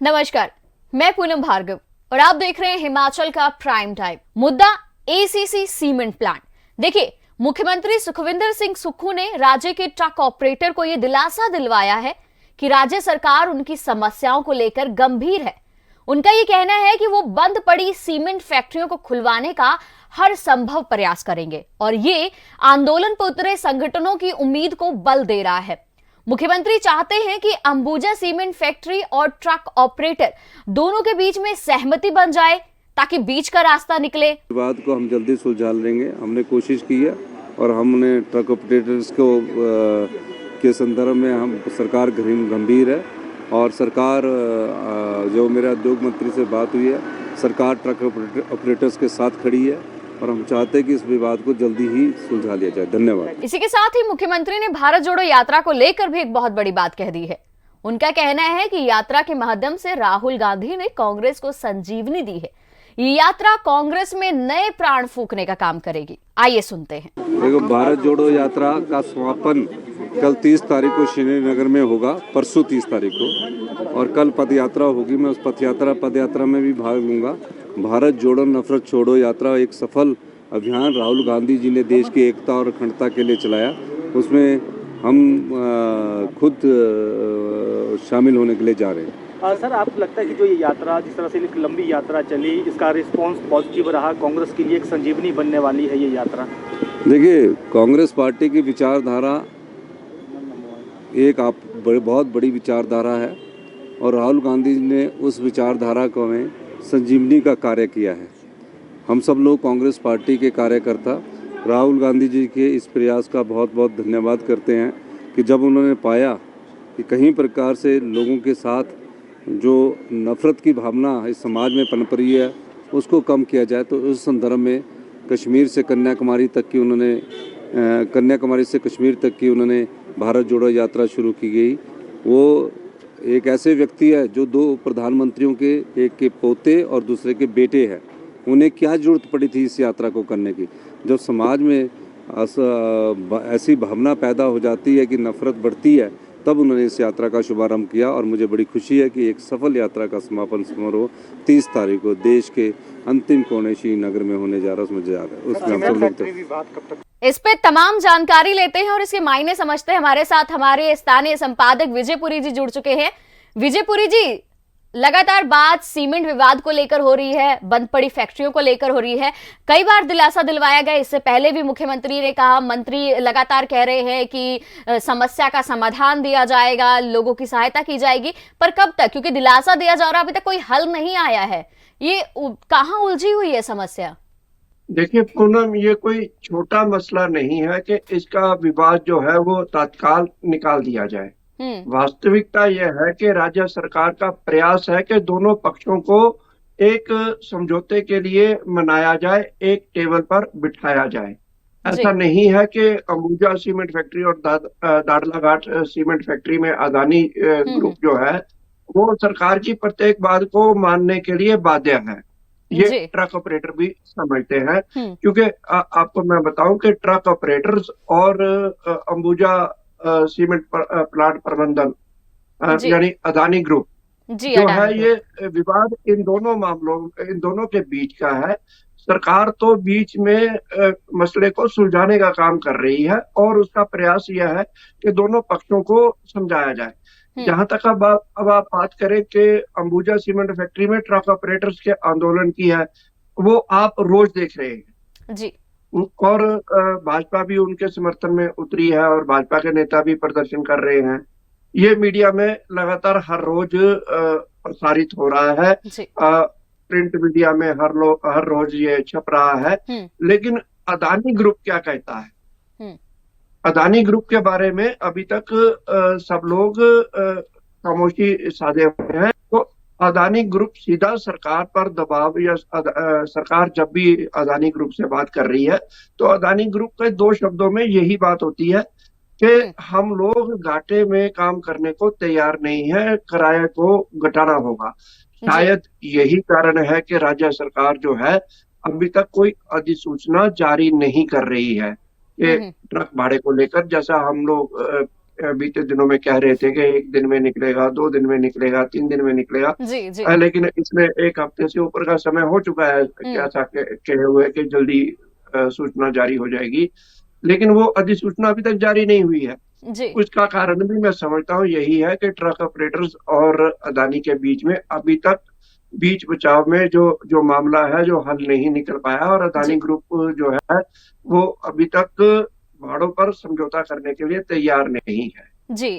नमस्कार, मैं पूनम भार्गव और आप देख रहे हैं हिमाचल का प्राइम टाइम। मुद्दा एसीसी सीमेंट प्लांट। देखिए, मुख्यमंत्री सुखविंदर सिंह सुक्खू ने राज्य के ट्रक ऑपरेटर को यह दिलासा दिलवाया है कि राज्य सरकार उनकी समस्याओं को लेकर गंभीर है। उनका यह कहना है कि वो बंद पड़ी सीमेंट फैक्ट्रियों को खुलवाने का हर संभव प्रयास करेंगे और ये आंदोलन पर उतरे संगठनों की उम्मीद को बल दे रहा है। मुख्यमंत्री चाहते हैं कि अंबुजा सीमेंट फैक्ट्री और ट्रक ऑपरेटर दोनों के बीच में सहमति बन जाए ताकि बीच का रास्ता निकले। विवाद को हम जल्दी सुलझा लेंगे। हमने कोशिश की है और हमने ट्रक ऑपरेटर्स को के संदर्भ में हम सरकार गंभीर है और सरकार जो मेरा उद्योग मंत्री से बात हुई है, सरकार ट्रक ऑपरेटर्स के साथ खड़ी है और हम चाहते हैं कि इस विवाद को जल्दी ही सुलझा लिया जाए। धन्यवाद। इसी के साथ ही मुख्यमंत्री ने भारत जोड़ो यात्रा को लेकर भी एक बहुत बड़ी बात कह दी है। उनका कहना है कि यात्रा के माध्यम से राहुल गांधी ने कांग्रेस को संजीवनी दी है। ये यात्रा कांग्रेस में नए प्राण फूंकने का काम करेगी। आइए सुनते हैं। देखो, भारत जोड़ो यात्रा का समापन कल 30 तारीख को श्रीनगर में होगा, परसों 30 तारीख को, और कल पद यात्रा होगी। मैं उस पद यात्रा में भी भाग लूंगा। भारत जोड़ो नफरत छोड़ो यात्रा एक सफल अभियान राहुल गांधी जी ने देश की एकता और अखंडता के लिए चलाया। उसमें हम खुद शामिल होने के लिए जा रहे हैं। सर, आपको लगता है कि जो ये यात्रा, जिस तरह से एक लंबी यात्रा चली, इसका रिस्पांस पॉजिटिव रहा, कांग्रेस के लिए एक संजीवनी बनने वाली है ये यात्रा? देखिए, कांग्रेस पार्टी की विचारधारा एक बहुत बड़ी विचारधारा है और राहुल गांधी ने उस विचारधारा को में संजीवनी का कार्य किया है। हम सब लोग कांग्रेस पार्टी के कार्यकर्ता राहुल गांधी जी के इस प्रयास का बहुत बहुत धन्यवाद करते हैं कि जब उन्होंने पाया कि कहीं प्रकार से लोगों के साथ जो नफ़रत की भावना इस समाज में पनप रही है उसको कम किया जाए, तो उस संदर्भ में कश्मीर से कन्याकुमारी से कश्मीर तक की उन्होंने भारत जोड़ो यात्रा शुरू की गई। वो एक ऐसे व्यक्ति है जो दो प्रधानमंत्रियों के, एक के पोते और दूसरे के बेटे हैं। उन्हें क्या जरूरत पड़ी थी इस यात्रा को करने की? जब समाज में ऐसी भावना पैदा हो जाती है कि नफरत बढ़ती है, तब उन्होंने इस यात्रा का शुभारंभ किया और मुझे बड़ी खुशी है कि एक सफल यात्रा का समापन समारोह 30 तारीख को देश के अंतिम कोने श्रीनगर में होने जा रहा है। उसमें हम सब लोग इस पे तमाम जानकारी लेते हैं और इसके मायने समझते हैं। हमारे साथ हमारे स्थानीय संपादक विजयपुरी जी जुड़ चुके हैं। विजयपुरी जी, लगातार बात सीमेंट विवाद को लेकर हो रही है, बंद पड़ी फैक्ट्रियों को लेकर हो रही है। कई बार दिलासा दिलवाया गया, इससे पहले भी मुख्यमंत्री ने कहा, मंत्री लगातार कह रहे हैं कि समस्या का समाधान दिया जाएगा, लोगों की सहायता की जाएगी, पर कब तक? क्योंकि दिलासा दिया जा रहा, अभी तक कोई हल नहीं आया है। ये कहाँ उलझी हुई है समस्या? देखिए पूनम, ये कोई छोटा मसला नहीं है कि इसका विवाद जो है वो तत्काल निकाल दिया जाए। वास्तविकता यह है कि राज्य सरकार का प्रयास है कि दोनों पक्षों को एक समझौते के लिए मनाया जाए, एक टेबल पर बिठाया जाए। ऐसा नहीं है कि अंबुजा सीमेंट फैक्ट्री और दाड़लाघाट सीमेंट फैक्ट्री में अदानी ग्रुप जो है वो सरकार की प्रत्येक बात को मानने के लिए बाध्य है। ये ट्रक ऑपरेटर भी समझते हैं, क्योंकि आपको मैं बताऊं कि ट्रक ऑपरेटर्स और अंबुजा सीमेंट प्लांट प्रबंधन यानी अदानी ग्रुप जो है, ये विवाद इन दोनों के बीच का है। सरकार तो बीच में मसले को सुलझाने का काम कर रही है और उसका प्रयास यह है कि दोनों पक्षों को समझाया जाए। जहां तक अब आप बात करें कि अंबुजा सीमेंट फैक्ट्री में ट्रक ऑपरेटर्स के आंदोलन की है, वो आप रोज देख रहे हैं जी। और भाजपा भी उनके समर्थन में उतरी है और भाजपा के नेता भी प्रदर्शन कर रहे हैं। ये मीडिया में लगातार हर रोज प्रसारित हो रहा है, प्रिंट मीडिया में हर रोज ये छप रहा है। लेकिन अदानी ग्रुप क्या कहता है? अदानी ग्रुप के बारे में अभी तक सब लोग खामोशी साधे हुए हैं। तो अदानी ग्रुप सीधा सरकार पर दबाव, या सरकार जब भी अदानी ग्रुप से बात कर रही है तो अदानी ग्रुप के दो शब्दों में यही बात होती है कि हम लोग घाटे में काम करने को तैयार नहीं है, किराए को घटाना होगा। शायद यही कारण है कि राज्य सरकार जो है अभी तक कोई अधिसूचना जारी नहीं कर रही है कि ट्रक भाड़े को लेकर, जैसा हम लोग बीते दिनों में कह रहे थे कि 1 दिन में निकलेगा, 2 दिन में निकलेगा, 3 दिन में निकलेगा। जी, जी। लेकिन इसमें 1 हफ्ते से ऊपर का समय हो चुका है ऐसा कहे हुए कि जल्दी सूचना जारी हो जाएगी, लेकिन वो अधिसूचना अभी तक जारी नहीं हुई है। जी। उसका कारण भी मैं समझता हूँ यही है कि ट्रक ऑपरेटर्स और अदानी के बीच में अभी तक बीच बचाव में जो मामला है जो हल नहीं निकल पाया, और अदानी जी। ग्रुप जो है वो अभी तक भाड़ों पर समझौता करने के लिए तैयार नहीं है। जी।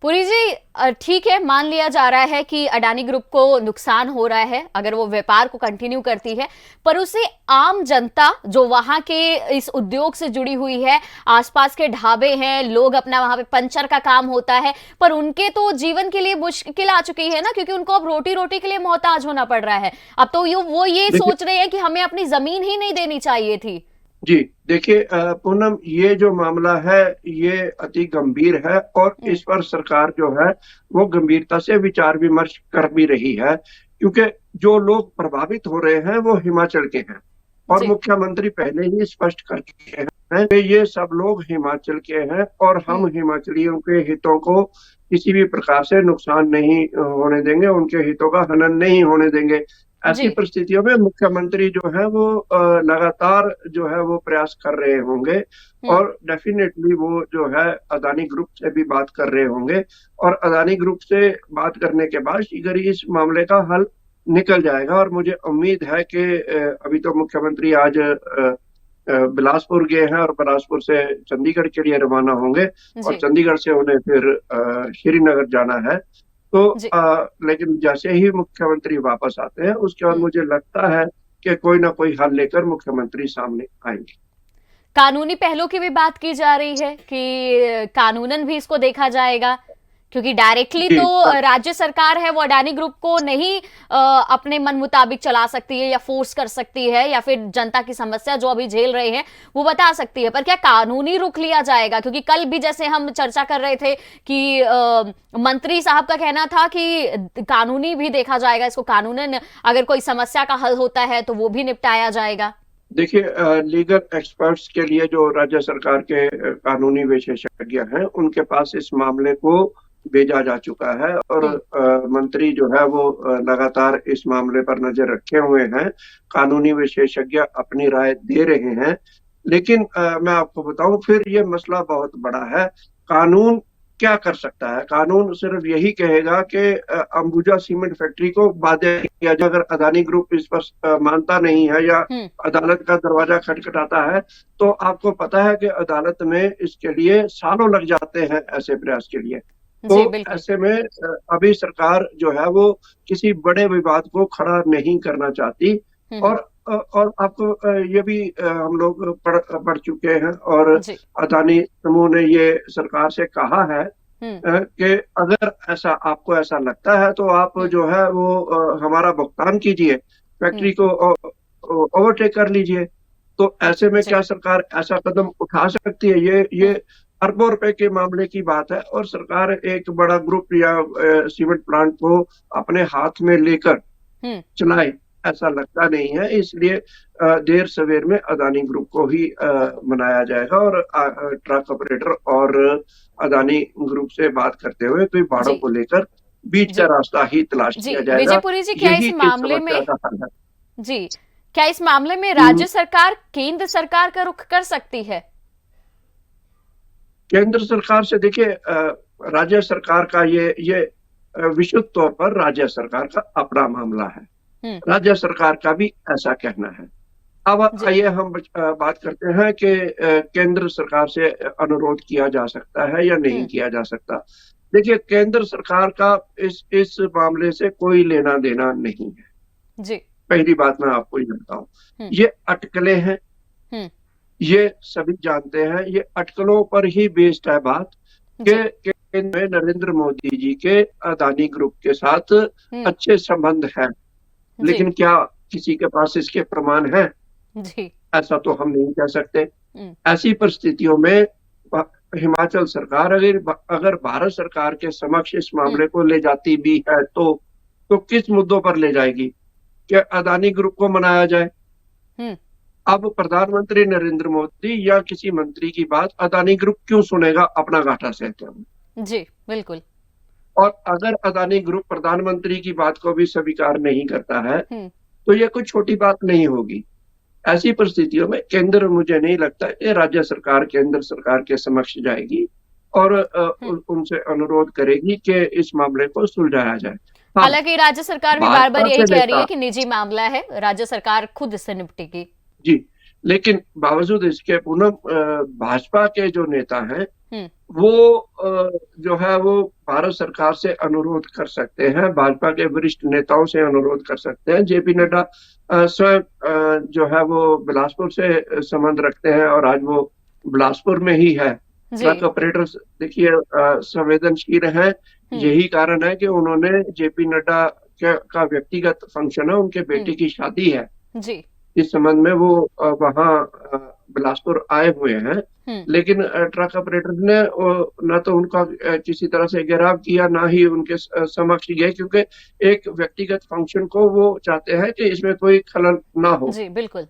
पुरी जी, ठीक है, मान लिया जा रहा है कि अडानी ग्रुप को नुकसान हो रहा है अगर वो व्यापार को कंटिन्यू करती है, पर उसे आम जनता जो वहां के इस उद्योग से जुड़ी हुई है, आसपास के ढाबे हैं, लोग अपना वहां पे पंचर का काम होता है, पर उनके तो जीवन के लिए मुश्किल आ चुकी है ना, क्योंकि उनको अब रोटी रोटी के लिए मोहताज होना पड़ रहा है। अब तो वो ये सोच रहे हैं कि हमें अपनी जमीन ही नहीं देनी चाहिए थी। जी देखिए पूनम, ये जो मामला है ये अति गंभीर है, और इस पर सरकार जो है वो गंभीरता से विचार विमर्श कर भी रही है, क्योंकि जो लोग प्रभावित हो रहे हैं वो हिमाचल के हैं, और मुख्यमंत्री पहले ही स्पष्ट कर चुके हैं कि ये सब लोग हिमाचल के हैं और हम हिमाचलियों के हितों को किसी भी प्रकार से नुकसान नहीं होने देंगे, उनके हितों का हनन नहीं होने देंगे। ऐसी परिस्थितियों में मुख्यमंत्री जो है वो लगातार जो है वो प्रयास कर रहे होंगे, और डेफिनेटली वो जो है अदानी ग्रुप से भी बात कर रहे होंगे, और अदानी ग्रुप से बात करने के बाद शीघ्र ही इस मामले का हल निकल जाएगा। और मुझे उम्मीद है कि अभी तो मुख्यमंत्री आज बिलासपुर गए हैं और बिलासपुर से चंडीगढ़ के लिए रवाना होंगे, और चंडीगढ़ से उन्हें फिर श्रीनगर जाना है। तो लेकिन जैसे ही मुख्यमंत्री वापस आते हैं उसके बाद मुझे लगता है कि कोई ना कोई हल लेकर मुख्यमंत्री सामने आएंगे। कानूनी पहलू की भी बात की जा रही है कि कानूनन भी इसको देखा जाएगा, क्योंकि डायरेक्टली तो राज्य सरकार है वो अडानी ग्रुप को नहीं अपने मन मुताबिक चला सकती है या फोर्स कर सकती है, या फिर जनता की समस्या जो अभी झेल रहे हैं वो बता सकती है, पर क्या कानूनी रुख लिया जाएगा? क्योंकि कल भी जैसे हम चर्चा कर रहे थे कि मंत्री साहब का कहना था कि कानूनी भी देखा जाएगा, इसको कानूनन अगर कोई समस्या का हल होता है तो वो भी निपटाया जाएगा। देखिए लीगल एक्सपर्ट्स के लिए जो राज्य सरकार के कानूनी विशेषज्ञ हैं उनके पास इस मामले को भेजा जा चुका है, और मंत्री जो है वो लगातार इस मामले पर नजर रखे हुए हैं। कानूनी विशेषज्ञ अपनी राय दे रहे हैं, लेकिन मैं आपको बताऊं फिर ये मसला बहुत बड़ा है। कानून क्या कर सकता है? कानून सिर्फ यही कहेगा कि अंबुजा सीमेंट फैक्ट्री को बाध्य किया जाए। अगर अदानी ग्रुप इस पर मानता नहीं है या अदालत का दरवाजा खटखटाता है, तो आपको पता है कि अदालत में इसके लिए सालों लग जाते हैं ऐसे प्रयास के लिए। तो ऐसे में अभी सरकार जो है वो किसी बड़े विवाद को खड़ा नहीं करना चाहती, और आपको ये भी हम लोग पढ़ चुके हैं, और अदानी समूह ने ये सरकार से कहा है कि अगर आपको ऐसा लगता है तो आप जो है वो हमारा भुगतान कीजिए, फैक्ट्री को ओवरटेक कर लीजिए। तो ऐसे में क्या सरकार ऐसा कदम उठा सकती है? ये अरबों रुपए के मामले की बात है, और सरकार एक बड़ा ग्रुप या सीमेंट प्लांट को अपने हाथ में लेकर चलाए ऐसा लगता नहीं है। इसलिए देर सवेर में अदानी ग्रुप को ही मनाया जाएगा, और ट्रक ऑपरेटर और अदानी ग्रुप से बात करते हुए कोई भाड़ों को लेकर बीच का रास्ता ही तलाश किया जाएगा। विजयपुरी जी, क्या इस मामले में क्या इस मामले में राज्य सरकार केंद्र सरकार का रुख कर सकती है? केंद्र सरकार से देखिए, राज्य सरकार का ये विशुद्ध तौर पर राज्य सरकार का अपना मामला है। राज्य सरकार का भी ऐसा कहना है। अब आइए हम बात करते हैं कि केंद्र सरकार से अनुरोध किया जा सकता है या नहीं किया जा सकता। देखिए, केंद्र सरकार का इस मामले से कोई लेना देना नहीं है जी। पहली बात मैं आपको ये बताऊं, ये अटकलें हैं, ये सभी जानते हैं। ये अटकलों पर ही बेस्ड है बात कि नरेंद्र मोदी जी के अदानी ग्रुप के साथ अच्छे संबंध हैं, लेकिन क्या किसी के पास इसके प्रमाण हैं? ऐसा तो हम नहीं कह सकते। ऐसी परिस्थितियों में हिमाचल सरकार अगर भारत सरकार के समक्ष इस मामले को ले जाती भी है तो किस मुद्दों पर ले जाएगी? क्या अदानी ग्रुप को मनाया जाए? अब प्रधानमंत्री नरेंद्र मोदी या किसी मंत्री की बात अदानी ग्रुप क्यों सुनेगा अपना घाटा सहते हुए? जी बिल्कुल। और अगर अदानी ग्रुप प्रधानमंत्री की बात को भी स्वीकार नहीं करता है तो ये कोई छोटी बात नहीं होगी। ऐसी परिस्थितियों में केंद्र, मुझे नहीं लगता कि राज्य सरकार केंद्र सरकार के समक्ष जाएगी और उनसे अनुरोध करेगी कि इस मामले को सुलझाया जाए। हाँ, हालांकि राज्य सरकार भी भाजपा बार बार यही से कह रही है लेकर कि निजी मामला है, राज्य सरकार खुद इससे निपटेगी। जी, लेकिन बावजूद इसके पूनम भाजपा के जो नेता हैं वो जो है वो भारत सरकार से अनुरोध कर सकते हैं, भाजपा के वरिष्ठ नेताओं से अनुरोध कर सकते हैं। जेपी नड्डा स्वयं जो है वो बिलासपुर से संबंध रखते हैं और आज वो बिलासपुर में ही है। ट्रक ऑपरेटर्स देखिए संवेदनशील हैं, यही कारण है कि उन्होंने जेपी नड्डा का व्यक्तिगत फंक्शन है, उनके बेटे की शादी है जी। इस संबंध में वो वहाँ बिलासपुर आए हुए हैं। लेकिन ट्रक ऑपरेटर्स ने न तो उनका किसी तरह से घेराव किया, ना ही उनके समक्ष गए, क्योंकि एक व्यक्तिगत फंक्शन को वो चाहते हैं कि इसमें कोई खलल ना हो। जी बिल्कुल।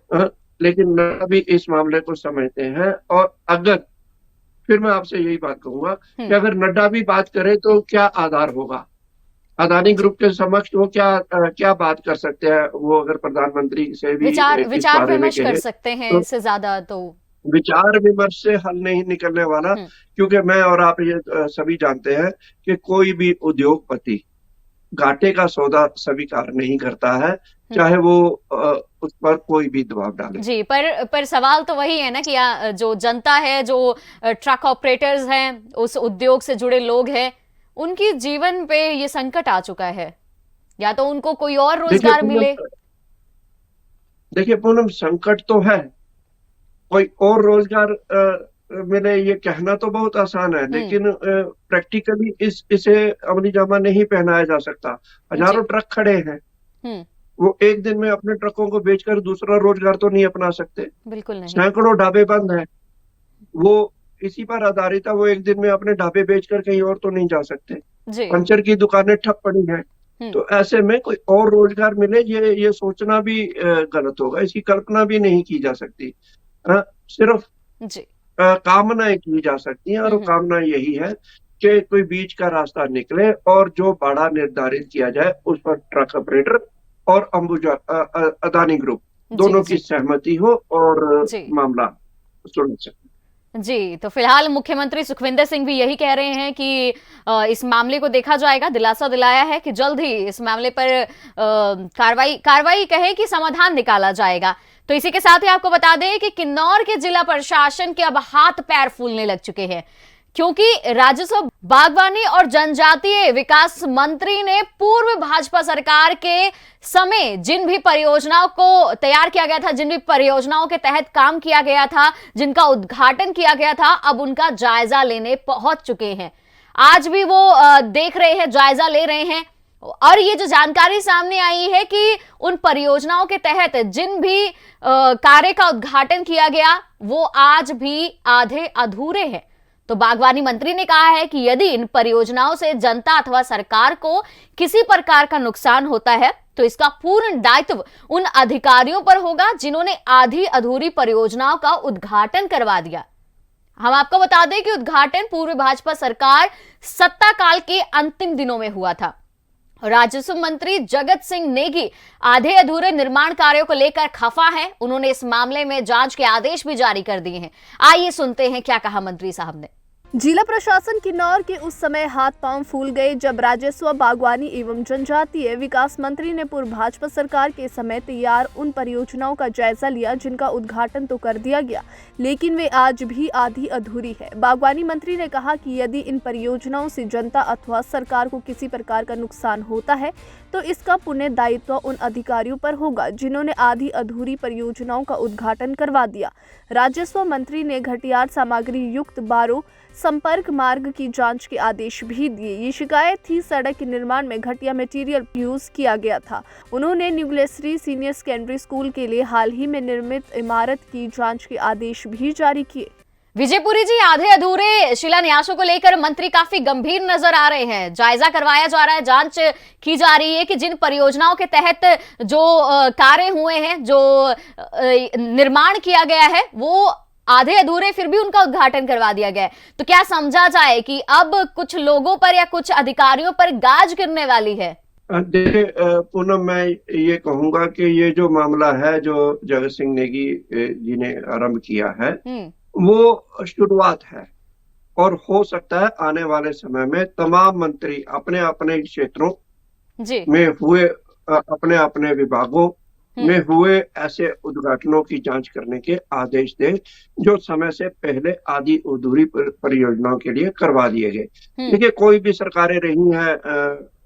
लेकिन नड्डा भी इस मामले को समझते हैं और अगर, फिर मैं आपसे यही बात कहूंगा कि अगर नड्डा भी बात करे तो क्या आधार होगा? अदानी ग्रुप के समक्ष वो क्या बात कर सकते हैं? वो अगर प्रधानमंत्री से भी विचार विमर्श कर सकते हैं, तो इससे ज्यादा तो विचार विमर्श से हल नहीं निकलने वाला, क्योंकि मैं और आप ये सभी जानते हैं कि कोई भी उद्योगपति घाटे का सौदा स्वीकार नहीं करता है, चाहे वो उस पर कोई भी दबाव डाले। जी, पर सवाल तो वही है ना कि जो जनता है, जो ट्रक ऑपरेटर्स हैं, उस उद्योग से जुड़े लोग हैं, उनकी जीवन पे ये संकट आ चुका है, या तो उनको कोई और रोजगार मिले। देखिए पूनम, संकट तो है, कोई और रोजगार मिले ये कहना तो बहुत आसान है, लेकिन प्रैक्टिकली इसे अमली जामा नहीं पहनाया जा सकता। हजारों ट्रक खड़े हैं, वो एक दिन में अपने ट्रकों को बेचकर दूसरा रोजगार तो नहीं अपना सकते। बिल्कुल नहीं। सैकड़ों ढाबे बंद हैं, वो इसी पर आधारित है, वो एक दिन में अपने ढाबे बेचकर कहीं और तो नहीं जा सकते। पंचर की दुकानें ठप पड़ी हैं, तो ऐसे में कोई और रोजगार मिले ये सोचना भी गलत होगा, इसकी कल्पना भी नहीं की जा सकती। सिर्फ कामनाएं की जा सकती हैं, और कामना यही है कि कोई बीच का रास्ता निकले और जो भाड़ा निर्धारित किया जाए उस पर ट्रक ऑपरेटर और अंबुजा अदानी ग्रुप दोनों की सहमति हो और मामला सुलझ। जी, तो फिलहाल मुख्यमंत्री सुखविंदर सिंह भी यही कह रहे हैं कि इस मामले को देखा जाएगा, दिलासा दिलाया है कि जल्द ही इस मामले पर कार्रवाई कहे कि समाधान निकाला जाएगा। तो इसी के साथ ही आपको बता दें कि किन्नौर के जिला प्रशासन के अब हाथ पैर फूलने लग चुके हैं, क्योंकि राजस्व, बागवानी और जनजातीय विकास मंत्री ने पूर्व भाजपा सरकार के समय जिन भी परियोजनाओं को तैयार किया गया था, जिन भी परियोजनाओं के तहत काम किया गया था, जिनका उद्घाटन किया गया था, अब उनका जायजा लेने पहुंच चुके हैं। आज भी वो देख रहे हैं, जायजा ले रहे हैं, और ये जो जानकारी सामने आई है कि उन परियोजनाओं के तहत जिन भी कार्य का उद्घाटन किया गया वो आज भी आधे अधूरे हैं। तो बागवानी मंत्री ने कहा है कि यदि इन परियोजनाओं से जनता अथवा सरकार को किसी प्रकार का नुकसान होता है तो इसका पूर्ण दायित्व उन अधिकारियों पर होगा जिन्होंने आधी अधूरी परियोजनाओं का उद्घाटन करवा दिया। हम आपको बता दें कि उद्घाटन पूर्व भाजपा सरकार सत्ता काल के अंतिम दिनों में हुआ था। राजस्व मंत्री जगत सिंह नेगी आधे अधूरे निर्माण कार्यों को लेकर खफा हैं। उन्होंने इस मामले में जांच के आदेश भी जारी कर दिए हैं। आइए सुनते हैं क्या कहा मंत्री साहब ने। जिला प्रशासन किन्नौर के उस समय हाथ पांव फूल गए जब राजस्व, बागवानी एवं जनजातीय विकास मंत्री ने पूर्व भाजपा सरकार के समय तैयार उन परियोजनाओं का जायजा लिया जिनका उद्घाटन तो कर दिया गया, लेकिन वे आज भी आधी अधूरी है। बागवानी मंत्री ने कहा कि यदि इन परियोजनाओं से जनता अथवा सरकार को किसी प्रकार का नुकसान होता है तो इसका पुण्य दायित्व उन अधिकारियों पर होगा जिन्होंने आधी अधूरी परियोजनाओं का उद्घाटन करवा दिया। राजस्व मंत्री ने घटियार सामग्री युक्त 12 संपर्क मार्ग की जांच के आदेश भी दिए। ये शिकायत थी सड़क के निर्माण में घटिया मटेरियल यूज किया गया था। उन्होंने न्यूग्लेसरी सीनियर सेकेंडरी स्कूल के लिए हाल ही में निर्मित इमारत की जांच के आदेश भी जारी किए। विजयपुरी जी, आधे अधूरे शिलान्यासों को लेकर मंत्री काफी गंभीर नजर आ रहे हैं। जायजा करवाया जा रहा है, जांच की जा रही है कि जिन परियोजनाओं के तहत जो कार्य हुए हैं, जो निर्माण किया गया है, वो आधे अधूरे फिर भी उनका उद्घाटन करवा दिया गया है। तो क्या समझा जाए कि अब कुछ लोगों पर या कुछ अधिकारियों पर गाज गिरने वाली है? देखिए पूनम, मैं ये कहूंगा कि ये जो मामला है जो जगत सिंह नेगी जी ने आरंभ किया है, वो शुरुआत है और हो सकता है आने वाले समय में तमाम मंत्री अपने अपने क्षेत्रों में हुए अपने अपने विभागों में हुए ऐसे उद्घाटनों की जांच करने के आदेश दे जो समय से पहले आधी अधूरी परियोजनाओं के लिए करवा दिए गए। देखिए, कोई भी सरकारें रही हैं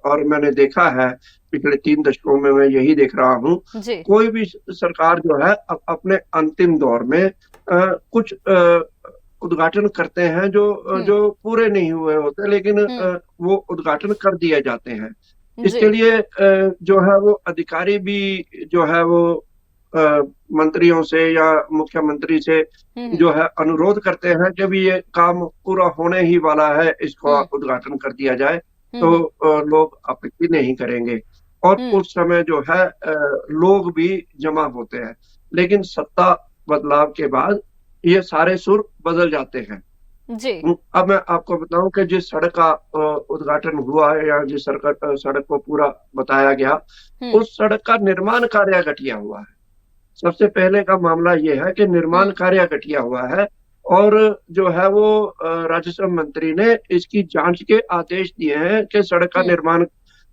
और मैंने देखा है पिछले 3 दशकों में, मैं यही देख रहा हूँ, कोई भी सरकार जो है अपने अंतिम दौर में कुछ उद्घाटन करते हैं जो पूरे नहीं हुए होते, लेकिन वो उद्घाटन कर दिए जाते हैं। इसके लिए जो है वो अधिकारी भी जो है वो मंत्रियों से या मुख्यमंत्री से जो है अनुरोध करते हैं कि भी ये काम पूरा होने ही वाला है, इसको उद्घाटन कर दिया जाए, तो लोग आपत्ति नहीं करेंगे और उस समय जो है लोग भी जमा होते हैं। लेकिन सत्ता बदलाव के बाद ये सारे सुर बदल जाते हैं जी। अब मैं आपको बताऊं कि जिस सड़क का उद्घाटन हुआ है या जिस सड़क को पूरा बताया गया, उस सड़क का निर्माण कार्य घटिया हुआ है। सबसे पहले का मामला ये है कि निर्माण कार्य घटिया हुआ है और जो है वो राजस्व मंत्री ने इसकी जांच के आदेश दिए हैं कि सड़क का निर्माण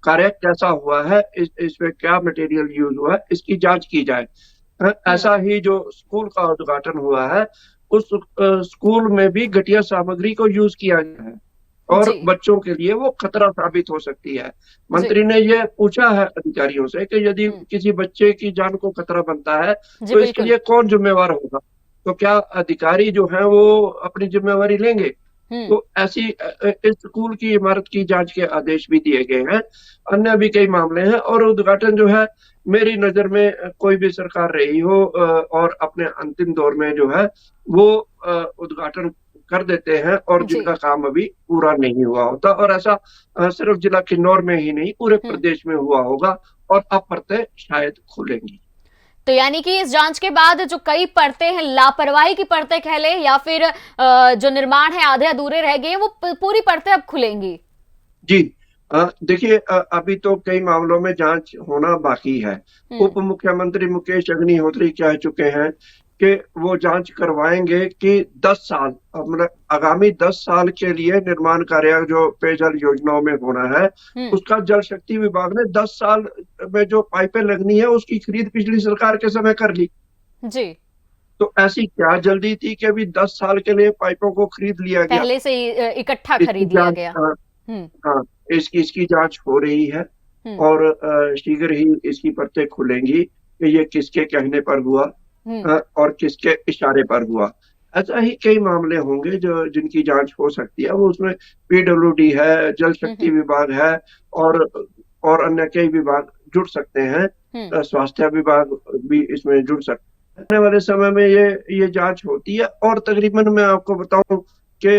कार्य कैसा हुआ है, इसमें क्या मटेरियल यूज हुआ है, इसकी जांच की जाए। ऐसा ही जो स्कूल का उद्घाटन हुआ है, उस स्कूल में भी घटिया सामग्री को यूज किया गया है और बच्चों के लिए वो खतरा साबित हो सकती है। मंत्री ने ये पूछा है अधिकारियों से कि यदि किसी बच्चे की जान को खतरा बनता है तो इसके लिए कौन जिम्मेवार होगा, तो क्या अधिकारी जो है वो अपनी जिम्मेवारी लेंगे? तो ऐसी इस स्कूल की इमारत की जांच के आदेश भी दिए गए हैं। अन्य भी कई मामले हैं और उद्घाटन जो है मेरी नजर में कोई भी सरकार रही हो और अपने अंतिम दौर में जो है वो उद्घाटन कर देते हैं और जिनका काम अभी पूरा नहीं हुआ होता, और ऐसा सिर्फ जिला किन्नौर में ही नहीं पूरे प्रदेश में हुआ होगा और अब परतें शायद खुलेंगी। तो यानी कि इस जांच के बाद जो कई परतें हैं, लापरवाही की परतें कह ले या फिर जो निर्माण है आधे अधूरे रह गए, वो पूरी परतें अब खुलेंगी। जी देखिए, अभी तो कई मामलों में जांच होना बाकी है। उप मुख्यमंत्री मुकेश अग्निहोत्री कह चुके हैं कि वो जांच करवाएंगे कि 10 साल मतलब आगामी 10 साल के लिए निर्माण कार्य जो पेयजल योजनाओं में होना है उसका जल शक्ति विभाग ने 10 साल में जो पाइपें लगनी है उसकी खरीद पिछली सरकार के समय कर ली जी। तो ऐसी क्या जल्दी थी कि अभी 10 साल के लिए पाइपों को खरीद लिया गया, पहले से इकट्ठा खरीद लिया गया। हाँ, इसकी जांच हो रही है और शीघ्र ही इसकी परतें खुलेंगी कि ये किसके कहने पर हुआ और किसके इशारे पर हुआ। ऐसा ही कई मामले होंगे जो जिनकी जांच हो सकती है। वो उसमें पीडब्ल्यूडी है, जल शक्ति विभाग है और अन्य कई विभाग जुड़ सकते हैं, स्वास्थ्य विभाग भी इसमें जुड़ सकते हैं। आने वाले समय में ये जांच होती है और तकरीबन मैं आपको बताऊं कि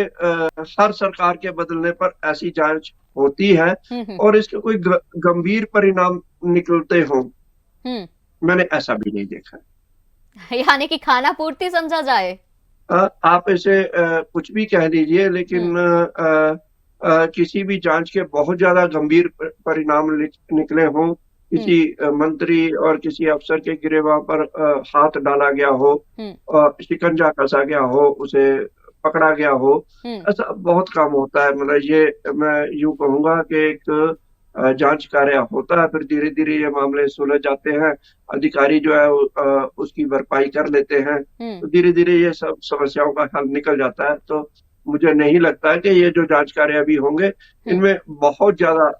हर सरकार के बदलने पर ऐसी जांच होती है और इसके कोई गंभीर परिणाम निकलते हों, मैंने ऐसा भी नहीं देखा। यानी कि खाना पूर्ति समझा जाए। आप इसे कुछ भी कह दीजिए, लेकिन किसी भी जांच के बहुत ज्यादा गंभीर परिणाम निकले हों, किसी मंत्री और किसी अफसर के गिरेबान पर हाथ डाला गया हो, शिकंजा कसा गया हो, उसे पकड़ा गया हो, ऐसा बहुत कम होता है। मतलब ये मैं यूं कहूंगा कि एक जांच कार्य होता है, फिर धीरे धीरे ये मामले सुलझ जाते हैं, अधिकारी जो है उसकी भरपाई कर लेते हैं, तो धीरे धीरे ये सब समस्याओं का हल निकल जाता है। तो मुझे नहीं लगता है कि ये जो जांच कार्य अभी होंगे इनमें बहुत ज्यादा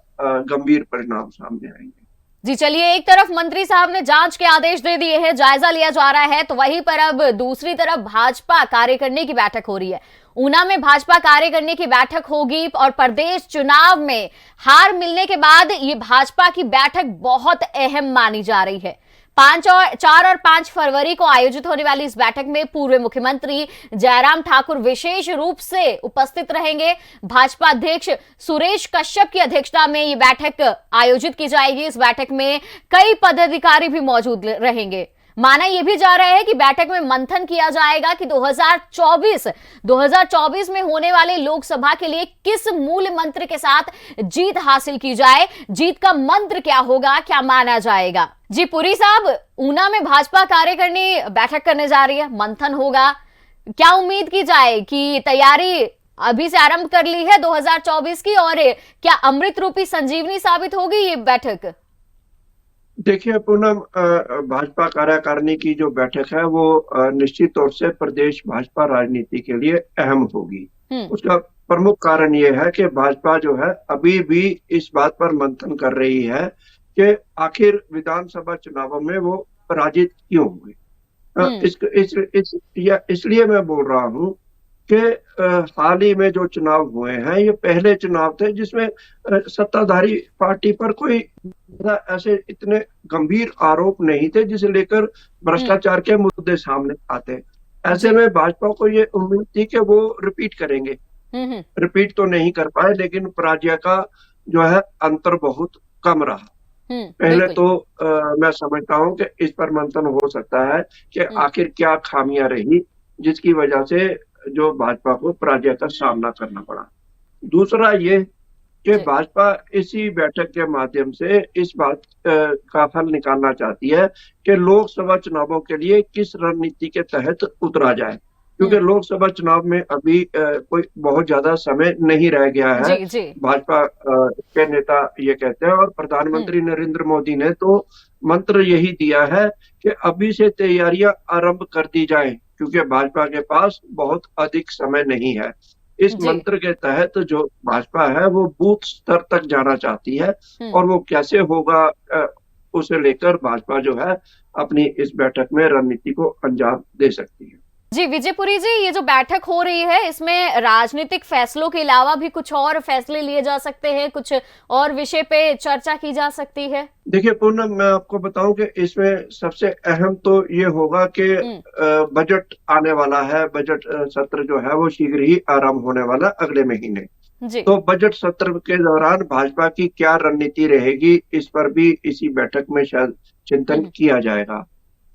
गंभीर परिणाम सामने आएंगे। जी चलिए, एक तरफ मंत्री साहब ने जांच के आदेश दे दिए हैं, जायजा लिया जा रहा है, तो वहीं पर अब दूसरी तरफ भाजपा कार्यकारिणी की बैठक हो रही है। ऊना में भाजपा कार्यकारिणी की बैठक होगी और प्रदेश चुनाव में हार मिलने के बाद ये भाजपा की बैठक बहुत अहम मानी जा रही है। 4 और 5 फरवरी को आयोजित होने वाली इस बैठक में पूर्व मुख्यमंत्री जयराम ठाकुर विशेष रूप से उपस्थित रहेंगे। भाजपा अध्यक्ष सुरेश कश्यप की अध्यक्षता में ये बैठक आयोजित की जाएगी। इस बैठक में कई पदाधिकारी भी मौजूद रहेंगे। माना यह भी जा रहा है कि बैठक में मंथन किया जाएगा कि 2024 में होने वाले लोकसभा के लिए किस मूल मंत्र के साथ जीत हासिल की जाए, जीत का मंत्र क्या होगा, क्या माना जाएगा। जी पुरी साहब, ऊना में भाजपा कार्यकारिणी बैठक करने जा रही है, मंथन होगा, क्या उम्मीद की जाए कि तैयारी अभी से आरंभ कर ली है 2024 की, और क्या अमृत रूपी संजीवनी साबित होगी ये बैठक? देखिए पूनम, भाजपा कार्यकारिणी की जो बैठक है वो निश्चित तौर से प्रदेश भाजपा राजनीति के लिए अहम होगी। उसका प्रमुख कारण ये है कि भाजपा जो है अभी भी इस बात पर मंथन कर रही है कि आखिर विधानसभा चुनावों में वो पराजित क्यों हुए। इसलिए मैं बोल रहा हूँ कि हाल ही में जो चुनाव हुए हैं ये पहले चुनाव थे जिसमें सत्ताधारी पार्टी पर कोई ऐसे इतने गंभीर आरोप नहीं थे जिसे लेकर भ्रष्टाचार के मुद्दे सामने आते। ऐसे में भाजपा को ये उम्मीद थी कि वो रिपीट करेंगे। रिपीट तो नहीं कर पाए, लेकिन पराजय का जो है अंतर बहुत कम रहा। पहले तो मैं समझता हूँ कि इस पर मंथन हो सकता है कि आखिर क्या खामियां रही जिसकी वजह से जो भाजपा को पराजय का सामना करना पड़ा। दूसरा ये कि भाजपा इसी बैठक के माध्यम से इस बात का हल निकालना चाहती है कि लोकसभा चुनावों के लिए किस रणनीति के तहत उतरा जाए, क्योंकि लोकसभा चुनाव में अभी कोई बहुत ज्यादा समय नहीं रह गया है। भाजपा के नेता ये कहते हैं और प्रधानमंत्री नरेंद्र मोदी ने तो मंत्र यही दिया है कि अभी से तैयारियां आरंभ कर दी जाए, क्योंकि भाजपा के पास बहुत अधिक समय नहीं है। इस मंत्र के तहत जो भाजपा है वो बूथ स्तर तक जाना चाहती है, और वो कैसे होगा उसे लेकर भाजपा जो है अपनी इस बैठक में रणनीति को अंजाम दे सकती है। जी विजयपुरी जी, ये जो बैठक हो रही है इसमें राजनीतिक फैसलों के अलावा भी कुछ और फैसले लिए जा सकते हैं, कुछ और विषय पे चर्चा की जा सकती है? देखिए पूनम, मैं आपको बताऊं कि इसमें सबसे अहम तो ये होगा कि बजट आने वाला है। बजट सत्र जो है वो शीघ्र ही आरंभ होने वाला अगले महीने। तो बजट सत्र के दौरान भाजपा की क्या रणनीति रहेगी इस पर भी इसी बैठक में शायद चिंतन किया जाएगा।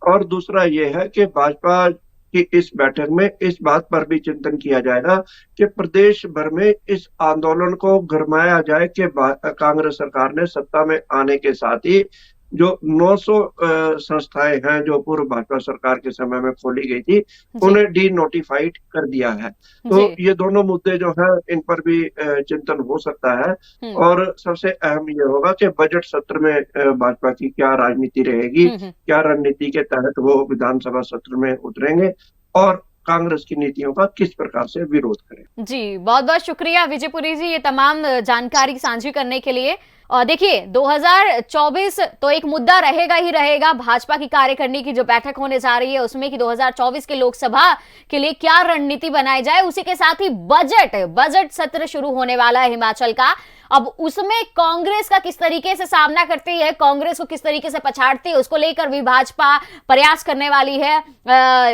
और दूसरा ये है कि भाजपा कि इस बैठक में इस बात पर भी चिंतन किया जाएगा कि प्रदेश भर में इस आंदोलन को गरमाया जाए कि कांग्रेस सरकार ने सत्ता में आने के साथ ही जो 900 संस्थाएं हैं जो पूर्व भाजपा सरकार के समय में खोली गई थी उन्हें डी नोटिफाइड कर दिया है। तो ये दोनों मुद्दे जो हैं इन पर भी चिंतन हो सकता है। और सबसे अहम ये होगा कि बजट सत्र में भाजपा की क्या राजनीति रहेगी, क्या रणनीति के तहत वो विधानसभा सत्र में उतरेंगे और कांग्रेस की नीतियों का किस प्रकार से विरोध करें। जी बहुत बहुत शुक्रिया विजयपुरी जी ये तमाम जानकारी साझी करने के लिए। और देखिए 2024 तो एक मुद्दा रहेगा ही रहेगा। भाजपा की कार्यकारिणी की जो बैठक होने जा रही है उसमें कि 2024 के लोकसभा के लिए क्या रणनीति बनाई जाए, उसी के साथ ही बजट सत्र शुरू होने वाला है हिमाचल का। अब उसमें कांग्रेस का किस तरीके से सामना करती है, कांग्रेस को किस तरीके से पछाड़ती है, उसको लेकर भी भाजपा प्रयास करने वाली है।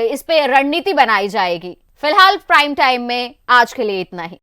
इस पे रणनीति बनाई जाएगी। फिलहाल प्राइम टाइम में आज के लिए इतना ही।